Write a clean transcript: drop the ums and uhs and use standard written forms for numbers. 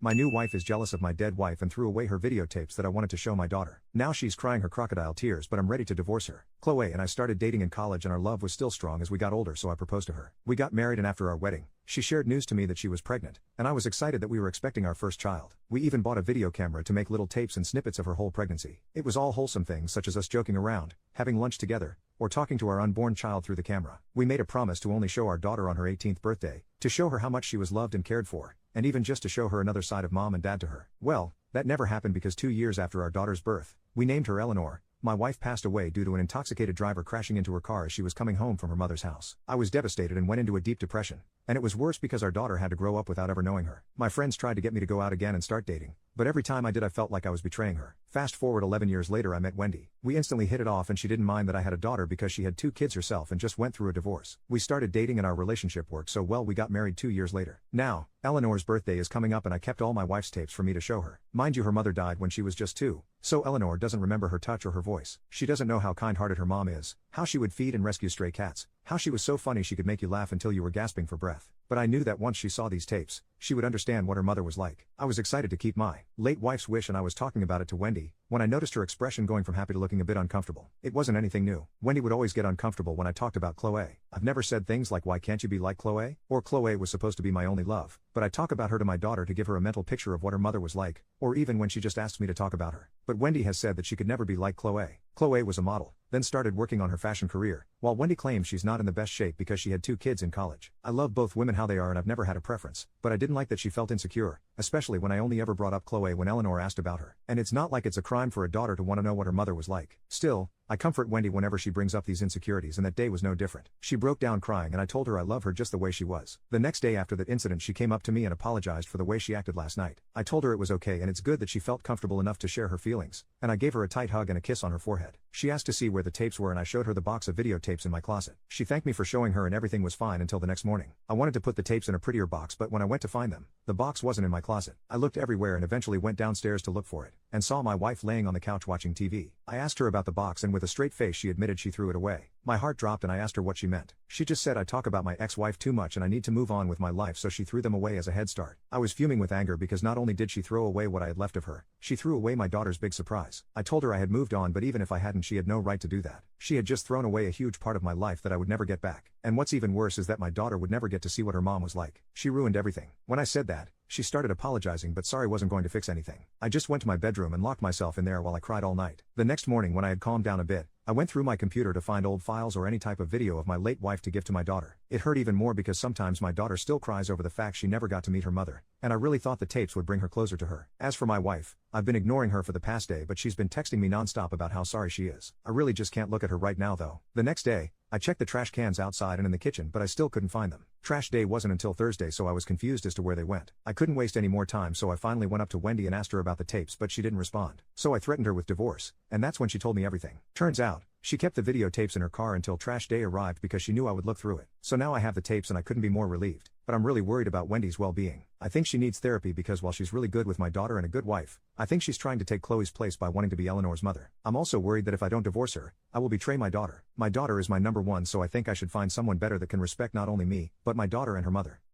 My new wife is jealous of my dead wife and threw away her videotapes that I wanted to show my daughter. Now she's crying her crocodile tears, but I'm ready to divorce her. Chloe and I started dating in college and our love was still strong as we got older, so I proposed to her. We got married and after our wedding, she shared news to me that she was pregnant, and I was excited that we were expecting our first child. We even bought a video camera to make little tapes and snippets of her whole pregnancy. It was all wholesome things such as us joking around, having lunch together, or talking to our unborn child through the camera. We made a promise to only show our daughter on her 18th birthday, to show her how much she was loved and cared for, and even just to show her another side of mom and dad to her. Well, that never happened because 2 years after our daughter's birth, we named her Eleanor. My wife passed away due to an intoxicated driver crashing into her car as she was coming home from her mother's house. I was devastated and went into a deep depression. And it was worse because our daughter had to grow up without ever knowing her. My friends tried to get me to go out again and start dating, but every time I did I felt like I was betraying her. Fast forward 11 years later, I met Wendy. We instantly hit it off and she didn't mind that I had a daughter because she had 2 kids herself and just went through a divorce. We started dating and our relationship worked so well we got married 2 years later. Now, Eleanor's birthday is coming up and I kept all my wife's tapes for me to show her. Mind you, her mother died when she was just 2, so Eleanor doesn't remember her touch or her voice. She doesn't know how kind-hearted her mom is, how she would feed and rescue stray cats, how she was so funny she could make you laugh until you were gasping for breath. But I knew that once she saw these tapes, she would understand what her mother was like. I was excited to keep my late wife's wish and I was talking about it to Wendy, when I noticed her expression going from happy to looking a bit uncomfortable. It wasn't anything new. Wendy would always get uncomfortable when I talked about Chloe. I've never said things like, "Why can't you be like Chloe?" or "Chloe was supposed to be my only love," but I talk about her to my daughter to give her a mental picture of what her mother was like, or even when she just asks me to talk about her. But Wendy has said that she could never be like Chloe. Chloe was a model, then started working on her fashion career, while Wendy claims she's not in the best shape because she had 2 kids in college. I love both women how they are and I've never had a preference, but I didn't like that she felt insecure, especially when I only ever brought up Chloe when Eleanor asked about her. And it's not like it's a crime for a daughter to want to know what her mother was like. Still, I comfort Wendy whenever she brings up these insecurities, and that day was no different. She broke down crying and I told her I love her just the way she was. The next day after that incident she came up to me and apologized for the way she acted last night. I told her it was okay and it's good that she felt comfortable enough to share her feelings, and I gave her a tight hug and a kiss on her forehead. She asked to see where the tapes were and I showed her the box of videotapes in my closet. She thanked me for showing her and everything was fine until the next morning. I wanted to put the tapes in a prettier box, but when I went to find them, the box wasn't in my closet. I looked everywhere and eventually went downstairs to look for it, and saw my wife laying on the couch watching TV. I asked her about the box and with a straight face she admitted she threw it away. My heart dropped and I asked her what she meant. She just said I talk about my ex-wife too much and I need to move on with my life, so she threw them away as a head start. I was fuming with anger because not only did she throw away what I had left of her, she threw away my daughter's big surprise. I told her I had moved on, but even if I hadn't, she had no right to do that. She had just thrown away a huge part of my life that I would never get back. And what's even worse is that my daughter would never get to see what her mom was like. She ruined everything. When I said that, she started apologizing, but sorry wasn't going to fix anything. I just went to my bedroom and locked myself in there while I cried all night. The next morning when I had calmed down a bit, I went through my computer to find old files or any type of video of my late wife to give to my daughter. It hurt even more because sometimes my daughter still cries over the fact she never got to meet her mother, and I really thought the tapes would bring her closer to her. As for my wife, I've been ignoring her for the past day, but she's been texting me nonstop about how sorry she is. I really just can't look at her right now though. The next day, I checked the trash cans outside and in the kitchen, but I still couldn't find them. Trash day wasn't until Thursday, so I was confused as to where they went. I couldn't waste any more time, so I finally went up to Wendy and asked her about the tapes, but she didn't respond. So I threatened her with divorce, and that's when she told me everything. Turns out, she kept the videotapes in her car until trash day arrived because she knew I would look through it. So now I have the tapes and I couldn't be more relieved. But I'm really worried about Wendy's well-being. I think she needs therapy because while she's really good with my daughter and a good wife, I think she's trying to take Chloe's place by wanting to be Eleanor's mother. I'm also worried that if I don't divorce her, I will betray my daughter. My daughter is my number one, so I think I should find someone better that can respect not only me, but my daughter and her mother.